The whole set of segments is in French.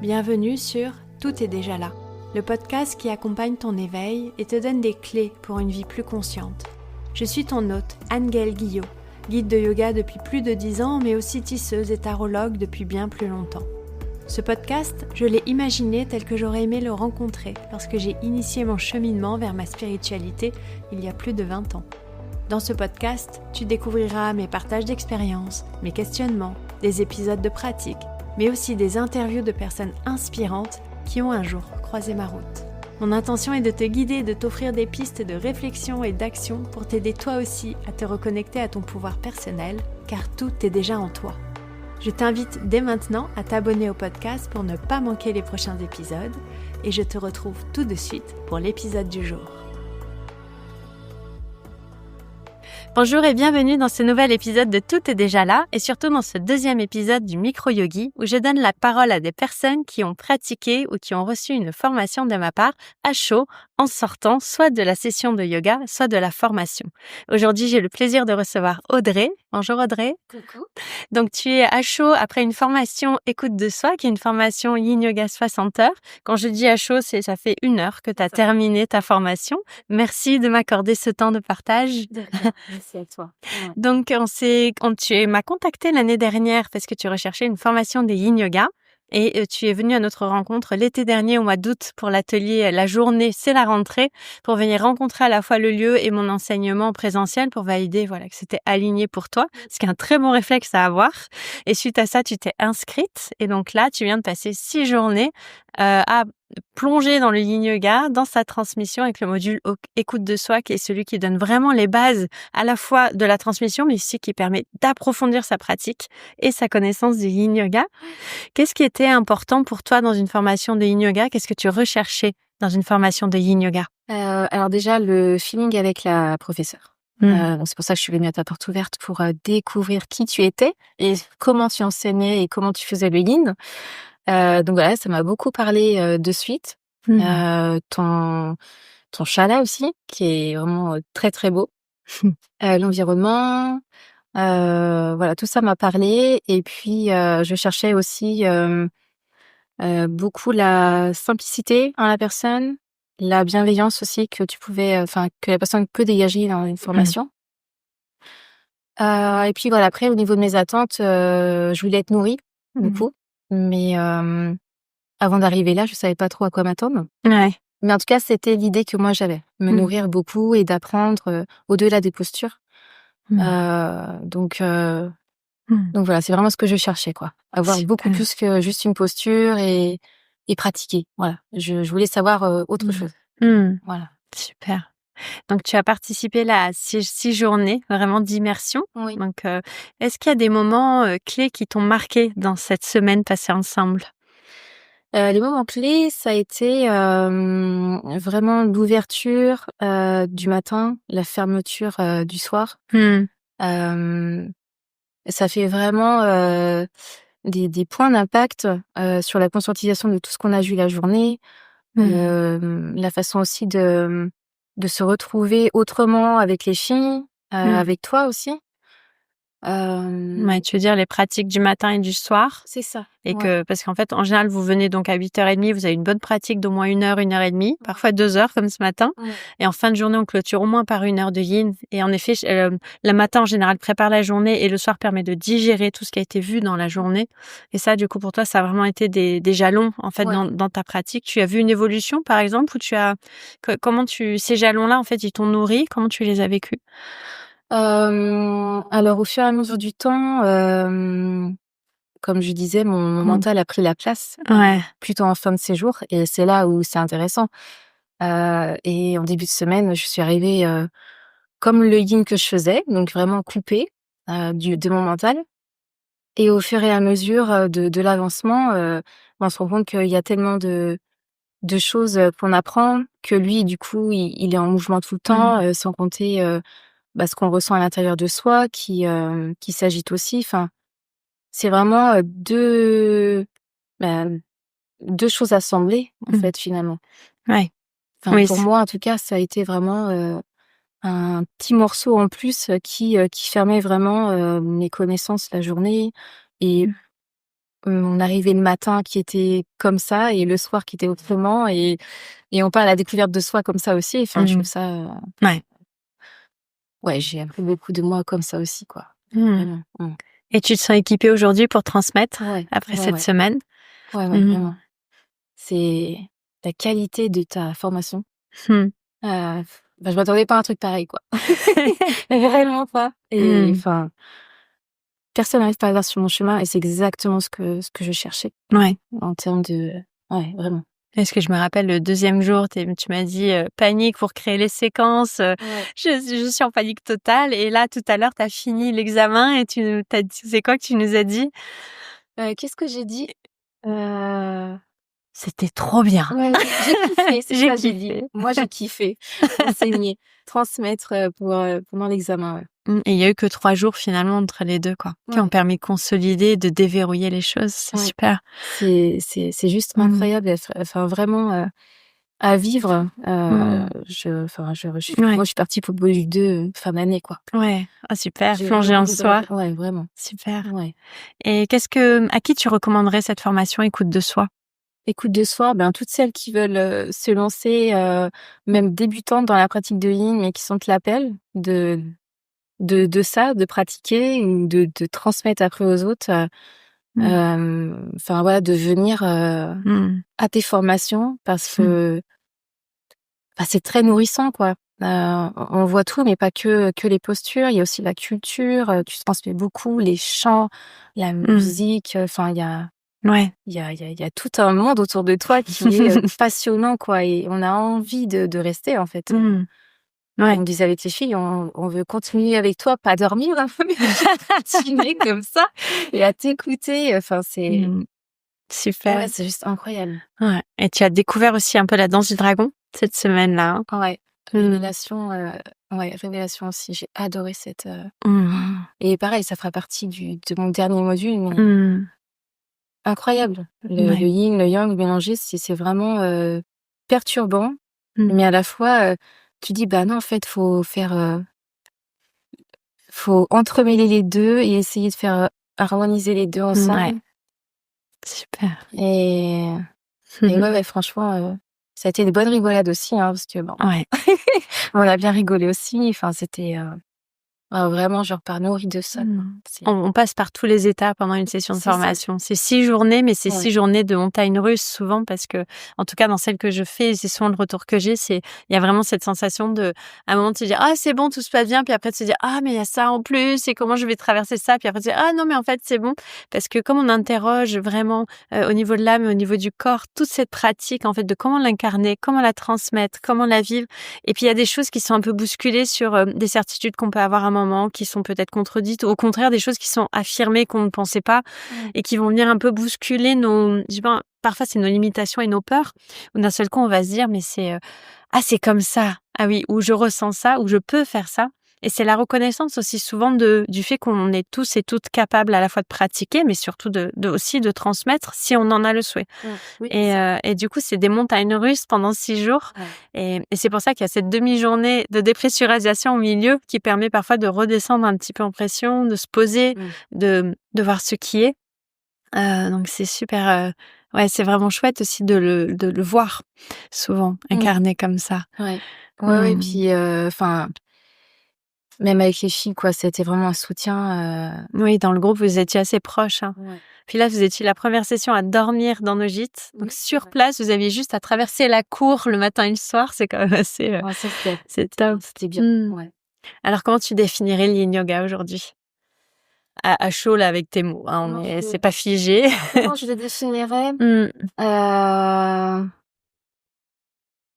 Bienvenue sur Tout est déjà là, le podcast qui accompagne ton éveil et te donne des clés pour une vie plus consciente. Je suis ton hôte, Anne-Gaëlle Guillot, guide de yoga depuis plus de 10 ans, mais aussi tisseuse et tarologue depuis bien plus longtemps. Ce podcast, je l'ai imaginé tel que j'aurais aimé le rencontrer lorsque j'ai initié mon cheminement vers ma spiritualité il y a plus de 20 ans. Dans ce podcast, tu découvriras mes partages d'expériences, mes questionnements, des épisodes de pratique, mais aussi des interviews de personnes inspirantes qui ont un jour croisé ma route. Mon intention est de te guider et de t'offrir des pistes de réflexion et d'action pour t'aider toi aussi à te reconnecter à ton pouvoir personnel, car tout est déjà en toi. Je t'invite dès maintenant à t'abonner au podcast pour ne pas manquer les prochains épisodes, et je te retrouve tout de suite pour l'épisode du jour. Bonjour et bienvenue dans ce nouvel épisode de Tout est déjà là et surtout dans ce deuxième épisode du micro-yogi où je donne la parole à des personnes qui ont pratiqué ou qui ont reçu une formation de ma part à chaud en sortant soit de la session de yoga, soit de la formation. Aujourd'hui, j'ai le plaisir de recevoir Audrey. Bonjour Audrey. Coucou. Donc tu es à chaud après une formation écoute de soi qui est une formation Yin Yoga 60 heures. Quand je dis à chaud, ça fait 1 heure que tu as terminé ta formation. Merci de m'accorder ce temps de partage. Merci à toi. Ouais. Donc, tu m'as contacté l'année dernière parce que tu recherchais une formation des Yin Yoga et tu es venu à notre rencontre l'été dernier au mois d'août pour l'atelier La Journée, c'est la rentrée, pour venir rencontrer à la fois le lieu et mon enseignement présentiel pour valider que c'était aligné pour toi, ce qui est un très bon réflexe à avoir. Et suite à ça, tu t'es inscrite et donc là, tu viens de passer 6 journées à plonger dans le Yin Yoga, dans sa transmission avec le module écoute de soi qui est celui qui donne vraiment les bases à la fois de la transmission mais aussi qui permet d'approfondir sa pratique et sa connaissance du Yin Yoga. Qu'est-ce qui était important pour toi dans une formation de Yin Yoga? Qu'est-ce que tu recherchais dans une formation de Yin Yoga? Alors déjà, le feeling avec la professeure. Donc c'est pour ça que je suis venue à ta porte ouverte pour découvrir qui tu étais et comment tu enseignais et comment tu faisais le Yin. Donc voilà, ça m'a beaucoup parlé de suite. Ton chalet aussi, qui est vraiment très très beau. L'environnement, voilà, tout ça m'a parlé. Et puis je cherchais aussi beaucoup la simplicité en la personne, la bienveillance aussi que que la personne peut dégager dans une formation. Et puis voilà, après au niveau de mes attentes, je voulais être nourrie beaucoup, mais avant d'arriver là, je savais pas trop à quoi m'attendre. Ouais. Mais en tout cas, c'était l'idée que moi j'avais, me nourrir beaucoup et d'apprendre au-delà des postures. Donc voilà, c'est vraiment ce que je cherchais, quoi. Avoir beaucoup plus que juste une posture et pratiquer. Voilà, je voulais savoir autre chose. Voilà. Super. Donc tu as participé là à 6 journées vraiment d'immersion. Oui. Donc est-ce qu'il y a des moments clés qui t'ont marqué dans cette semaine passée ensemble? Les moments clés, ça a été vraiment l'ouverture du matin, la fermeture du soir. Ça fait vraiment des points d'impact sur la conscientisation de tout ce qu'on a vu la journée, la façon aussi de se retrouver autrement avec les filles, avec toi aussi. Ouais, tu veux dire les pratiques du matin et du soir? C'est ça. Et Ouais. parce qu'en fait, en général, vous venez donc à 8h30, vous avez une bonne pratique d'au moins 1 heure, 1 heure et demie, parfois 2 heures comme ce matin. Ouais. Et en fin de journée, on clôture au moins par 1 heure de yin. Et en effet, le matin, en général, prépare la journée et le soir permet de digérer tout ce qui a été vu dans la journée. Et ça, du coup, pour toi, ça a vraiment été des jalons, en fait, Ouais. dans ta pratique. Tu as vu une évolution, par exemple, ou ces jalons-là, en fait, ils t'ont nourri? Comment tu les as vécus? Alors au fur et à mesure du temps, comme je disais, mon mental a pris la place, Ouais. plutôt en fin de séjour et c'est là où c'est intéressant. Et en début de semaine, je suis arrivée, comme le yin que je faisais, donc vraiment coupée, de mon mental. Et au fur et à mesure, de l'avancement, on se rend compte qu'il y a tellement de choses, qu'on apprend, que lui, du coup, il est en mouvement tout le temps, sans compter, ce qu'on ressent à l'intérieur de soi qui s'agite aussi. Enfin, c'est vraiment, 2 choses assemblées, en fait, finalement. Ouais. Enfin, Oui. pour moi, en tout cas, ça a été vraiment, un petit morceau en plus, qui fermait vraiment, mes connaissances la journée et on arrivait le matin qui était comme ça et le soir qui était autrement et on part à la découverte de soi comme ça aussi. Enfin, je trouve ça... Ouais. Ouais, j'ai appris beaucoup de moi comme ça aussi, quoi. Vraiment. Et tu te sens équipée aujourd'hui pour transmettre après cette semaine? Ouais, vraiment. C'est la qualité de ta formation. Je m'attendais pas à un truc pareil, quoi. Vraiment pas. Et enfin, personne n'arrive par hasard sur mon chemin et c'est exactement ce que je cherchais. Ouais. En termes de... Ouais, vraiment. Est-ce que je me rappelle le 2e jour, tu m'as dit panique pour créer les séquences. Je suis en panique totale. Et là, tout à l'heure, tu as fini l'examen et c'est quoi que tu nous as dit? Qu'est-ce que j'ai dit? C'était trop bien. Ouais, j'ai kiffé, c'est ça que j'ai dit. Moi, j'ai kiffé enseigner, transmettre pendant l'examen. Et il y a eu que 3 jours finalement entre les deux, quoi, qui ont permis de consolider, de déverrouiller les choses. C'est super. C'est juste incroyable. Enfin, vraiment à vivre. Moi, je suis partie pour le Bolide 2 fin d'année, quoi. Ouais, super. Plonger en soi. Ouais, vraiment. Super. Ouais. Et à qui tu recommanderais cette formation écoute de soi? Écoute de soi, toutes celles qui veulent se lancer, même débutantes dans la pratique de yin, mais qui sentent l'appel de ça, de pratiquer ou de transmettre après aux autres. Enfin voilà, de venir à tes formations parce que c'est très nourrissant, quoi. On voit tout, mais pas que les postures. Il y a aussi la culture. Tu transmets beaucoup les chants, la musique. Enfin, il y a tout un monde autour de toi qui est passionnant, quoi. Et on a envie de rester, en fait. On me disait avec les filles, on veut continuer avec toi, pas dormir, hein, mais continuer comme ça et à t'écouter. Enfin, c'est super. Ouais, c'est juste incroyable. Ouais. Et tu as découvert aussi un peu la danse du dragon cette semaine-là. Ouais. Révélation aussi. J'ai adoré cette. Et pareil, ça fera partie de mon dernier module. Mais incroyable. Le yin, le yang mélangé, c'est vraiment perturbant, mais à la fois, tu dis non, en fait, faut entremêler les deux et essayer de faire harmoniser les deux ensemble. Super. Et ouais, franchement, ça a été des bonnes rigolades aussi, hein, parce que on a bien rigolé aussi. Enfin, c'était vraiment, je repars nourrie de ça. On passe par tous les états pendant une session de formation. C'est 6 journées, mais c'est 6 journées de montagnes russes souvent parce que, en tout cas, dans celle que je fais, c'est souvent le retour que j'ai, il y a vraiment cette sensation à un moment de se dire, c'est bon, tout se passe bien, puis après de se dire, mais il y a ça en plus, et comment je vais traverser ça, puis après de se dire, non, mais en fait, c'est bon. Parce que comme on interroge vraiment au niveau de l'âme, au niveau du corps, toute cette pratique, en fait, de comment l'incarner, comment la transmettre, comment la vivre. Et puis, il y a des choses qui sont un peu bousculées sur des certitudes qu'on peut avoir à un moment, qui sont peut-être contredites, ou au contraire des choses qui sont affirmées qu'on ne pensait pas et qui vont venir un peu bousculer parfois c'est nos limitations et nos peurs, où d'un seul coup on va se dire mais c'est comme ça, oui, ou je ressens ça, ou je peux faire ça. Et c'est la reconnaissance aussi souvent du fait qu'on est tous et toutes capables à la fois de pratiquer, mais surtout aussi de transmettre si on en a le souhait. Et du coup, c'est des montagnes russes pendant 6 jours. Et c'est pour ça qu'il y a cette demi-journée de dépressurisation au milieu qui permet parfois de redescendre un petit peu en pression, de se poser, de voir ce qui est. Donc c'est super... c'est vraiment chouette aussi de le voir souvent incarné comme ça. Ouais, puis même avec les filles, quoi, c'était vraiment un soutien. Oui, dans le groupe, vous étiez assez proches. Hein. Puis là, vous étiez la première session à dormir dans nos gîtes. Donc sur place, vous aviez juste à traverser la cour le matin et le soir. C'est quand même assez... c'est top. C'était bien. Alors, comment tu définirais le yin yoga aujourd'hui ? À chaud, là, avec tes mots. Hein, c'est pas figé. Comment je le définirais ?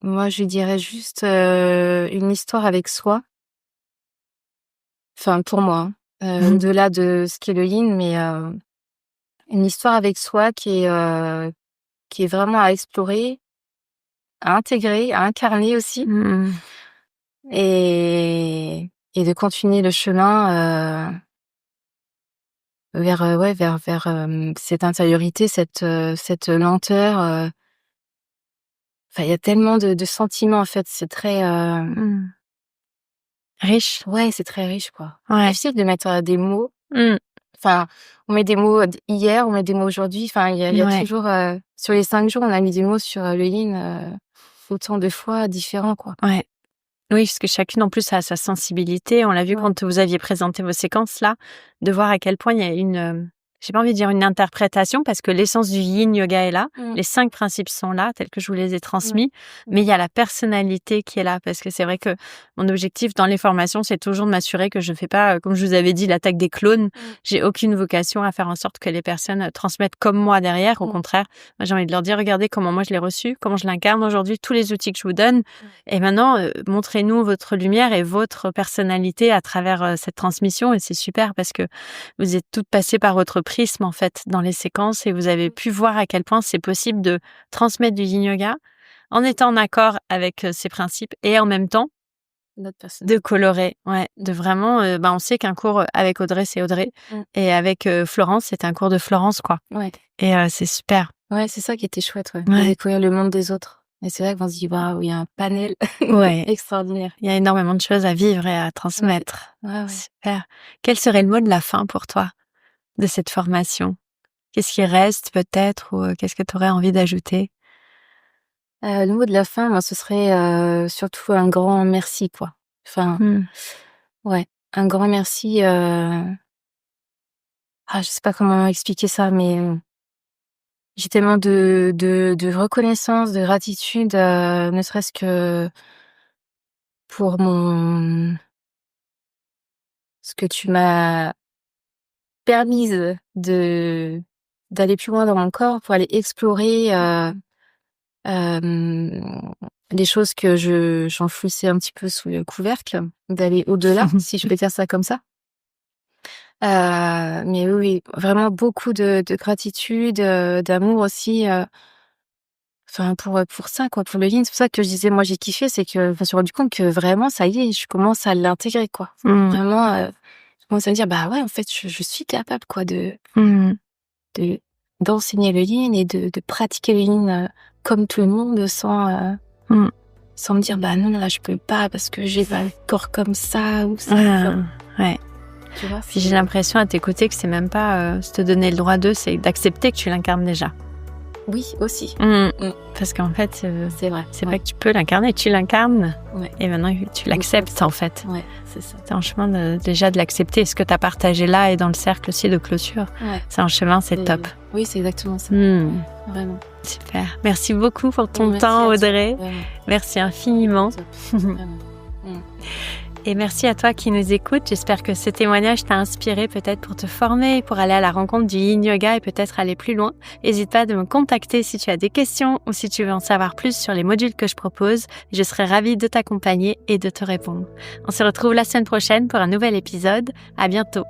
Moi, je dirais juste une histoire avec soi. Enfin, pour moi, au-delà de ce qu'est le yin, mais une histoire avec soi qui est vraiment à explorer, à intégrer, à incarner aussi, et de continuer le chemin vers cette intériorité, cette lenteur. Enfin, il y a tellement de sentiments, en fait, c'est très riche. Ouais, c'est très riche, quoi. Ouais. Difficile de mettre des mots. Enfin, on met des mots hier, on met des mots aujourd'hui. Enfin, il y a Ouais. toujours sur les 5 jours, on a mis des mots sur le yin autant de fois différents, quoi. Ouais. Oui, parce que chacune en plus a sa sensibilité. On l'a vu Ouais. quand vous aviez présenté vos séquences là, de voir à quel point il y a j'ai pas envie de dire une interprétation parce que l'essence du yin yoga est là. Les 5 principes sont là, tels que je vous les ai transmis. Mais il y a la personnalité qui est là parce que c'est vrai que mon objectif dans les formations, c'est toujours de m'assurer que je fais pas, comme je vous avais dit, l'attaque des clones. J'ai aucune vocation à faire en sorte que les personnes transmettent comme moi derrière. Au contraire, moi, j'ai envie de leur dire, regardez comment moi je l'ai reçu, comment je l'incarne aujourd'hui, tous les outils que je vous donne. Et maintenant, montrez-nous votre lumière et votre personnalité à travers cette transmission. Et c'est super parce que vous êtes toutes passées par votre prisme, en fait, dans les séquences et vous avez pu voir à quel point c'est possible de transmettre du yin yoga en étant en accord avec ces principes et en même temps Notre personne. de colorer. Ouais, de vraiment, on sait qu'un cours avec Audrey, c'est Audrey et avec Florence, c'est un cours de Florence, quoi. Ouais. Et c'est super. Ouais, c'est ça qui était chouette, de Ouais. découvrir le monde des autres. Et c'est vrai qu'on se dit, waouh, il y a un panel Ouais. extraordinaire. Il y a énormément de choses à vivre et à transmettre. Ouais. Super. Quel serait le mot de la fin pour toi de cette formation? Qu'est-ce qui reste peut-être ou qu'est-ce que tu aurais envie d'ajouter? Le mot de la fin, moi, ce serait surtout un grand merci, quoi. Enfin, ouais, un grand merci. Je sais pas comment expliquer ça, mais j'ai tellement de reconnaissance, de gratitude, ne serait-ce que pour ce que tu m'as permise d'aller plus loin dans mon corps pour aller explorer les choses que j'enfouissais un petit peu sous le couvercle, d'aller au-delà, si je peux dire ça comme ça. Mais oui, vraiment beaucoup de gratitude, d'amour aussi, enfin pour ça, quoi, pour le yin. C'est pour ça que je disais, moi j'ai kiffé, c'est que je me suis rendu compte que vraiment ça y est, je commence à l'intégrer, quoi. Vraiment, je commence à me dire, bah ouais, en fait, je suis capable, quoi, d'enseigner le yin et de pratiquer le yin comme tout le monde sans me dire, bah non, là je peux pas parce que j'ai pas le corps comme ça ou ça. Ouais. Tu vois, Puis j'ai l'impression à t'écouter que c'est même pas se te donner le droit d'eux, c'est d'accepter que tu l'incarnes déjà. Oui, aussi. Parce qu'en fait, c'est vrai. C'est pas que tu peux l'incarner, tu l'incarnes. Ouais. Et maintenant, tu l'acceptes, en fait. Ouais, c'est ça. C'est un chemin déjà de l'accepter. Ce que tu as partagé là et dans le cercle aussi de clôture, c'est un chemin, c'est top. Oui, c'est exactement ça. Vraiment. Super. Merci beaucoup pour ton temps, Audrey. Merci infiniment. Et merci à toi qui nous écoutes. J'espère que ce témoignage t'a inspiré peut-être pour te former, pour aller à la rencontre du yin yoga et peut-être aller plus loin. N'hésite pas de me contacter si tu as des questions ou si tu veux en savoir plus sur les modules que je propose. Je serai ravie de t'accompagner et de te répondre. On se retrouve la semaine prochaine pour un nouvel épisode. À bientôt.